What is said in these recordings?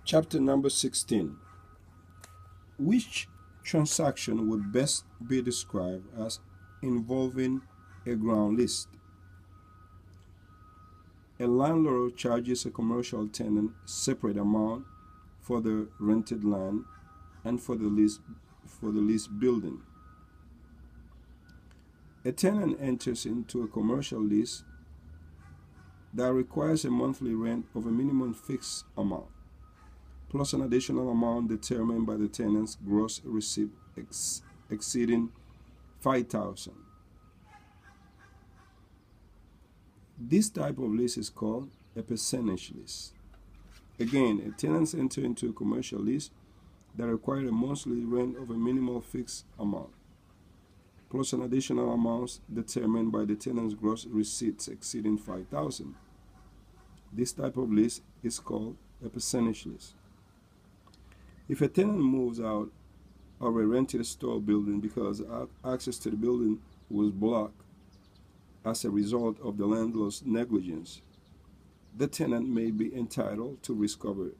Chapter number 16. Which transaction would best be described as involving a ground lease? A landlord charges a commercial tenant separate amount for the rented land and for the leased building. A tenant enters into a commercial lease that requires a monthly rent of a minimum fixed amount, plus an additional amount determined by the tenant's gross receipt exceeding $5,000. This type of lease is called a percentage lease. Again, a tenant enters into a commercial lease that requires a monthly rent of a minimal fixed amount, plus an additional amount determined by the tenant's gross receipts exceeding $5,000. This type of lease is called a percentage lease. If a tenant moves out of a rented store building because access to the building was blocked as a result of the landlord's negligence, the tenant may be entitled to recover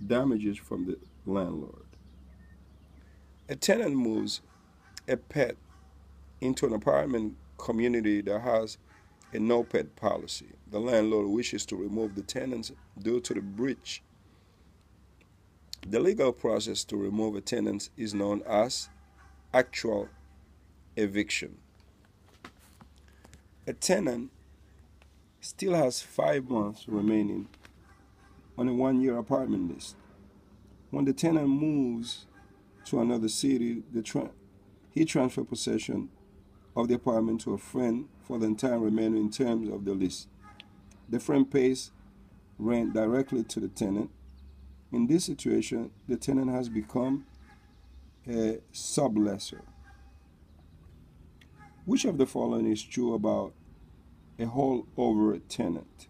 damages from the landlord. A tenant moves a pet into an apartment community that has a no pet policy. The landlord wishes to remove the tenants due to the breach. The legal process to remove a tenant is known as actual eviction. A tenant still has 5 months remaining on a 1-year apartment lease. When the tenant moves to another city, he transfers possession of the apartment to a friend for the entire remaining terms of the lease. The friend pays rent directly to the tenant. In this situation, the tenant has become a sublessor. Which of the following is true about a holdover tenant?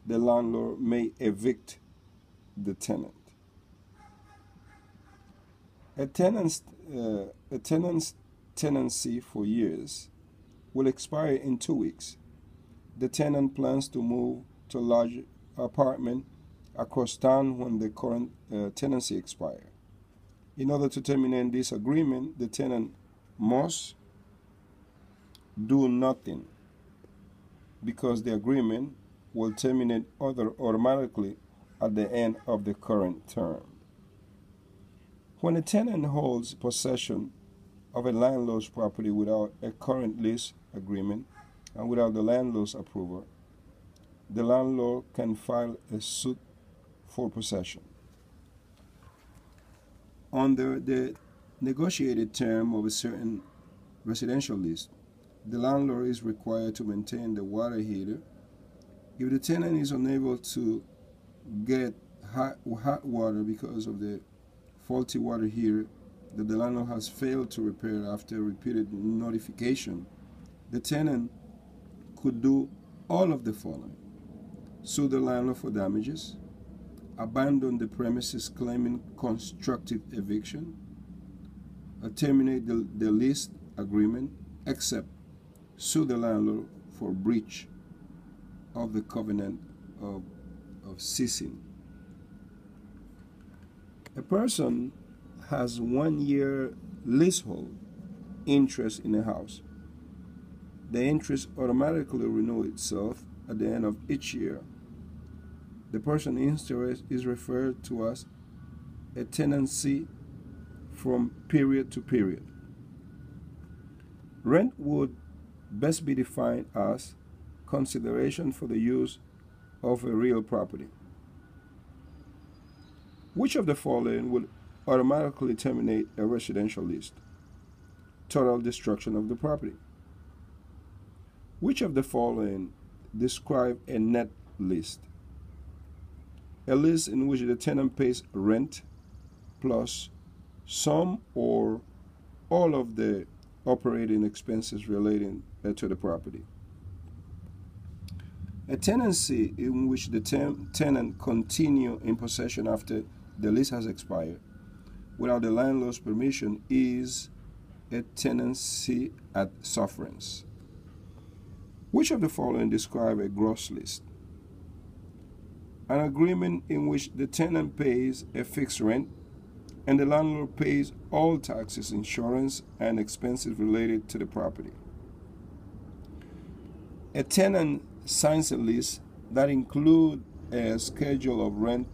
The landlord may evict the tenant. A tenant's tenancy for years will expire in 2 weeks. The tenant plans to move to a large apartment across town when the current tenancy expires. In order to terminate this agreement, the tenant must do nothing because the agreement will terminate automatically at the end of the current term. When a tenant holds possession of a landlord's property without a current lease agreement and without the landlord's approval, the landlord can file a suit for possession. Under the negotiated term of a certain residential lease, the landlord is required to maintain the water heater. If the tenant is unable to get hot water because of the faulty water heater that the landlord has failed to repair after repeated notification, the tenant could do all of the following: sue the landlord for damages, abandon the premises claiming constructive eviction, terminate the lease agreement, except sue the landlord for breach of the covenant of ceasing. A person has 1 year leasehold interest in a house. The interest automatically renews itself at the end of each year. The person's interest is referred to as a tenancy from period to period. Rent would best be defined as consideration for the use of a real property. Which of the following would automatically terminate a residential lease? Total destruction of the property. Which of the following describe a net lease? A lease in which the tenant pays rent plus some or all of the operating expenses relating to the property. A tenancy in which the tenant continue in possession after the lease has expired without the landlord's permission is a tenancy at sufferance. Which of the following describe a gross lease? an agreement in which the tenant pays a fixed rent and the landlord pays all taxes, insurance, and expenses related to the property. A tenant signs a lease that includes a schedule of rent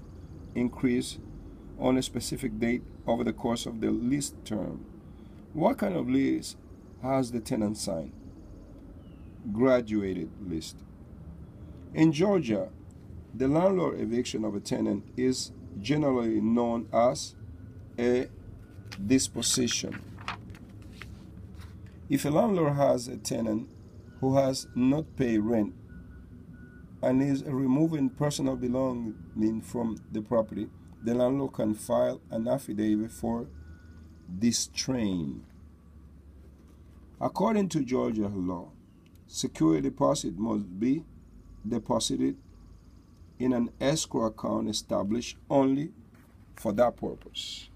increase on a specific date over the course of the lease term. What kind of lease has the tenant signed? Graduated list. In Georgia, the landlord eviction of a tenant is generally known as a disposition. If a landlord has a tenant who has not paid rent and is removing personal belongings from the property, the landlord can file an affidavit for distrain. According to Georgia law, security deposit must be deposited in an escrow account established only for that purpose.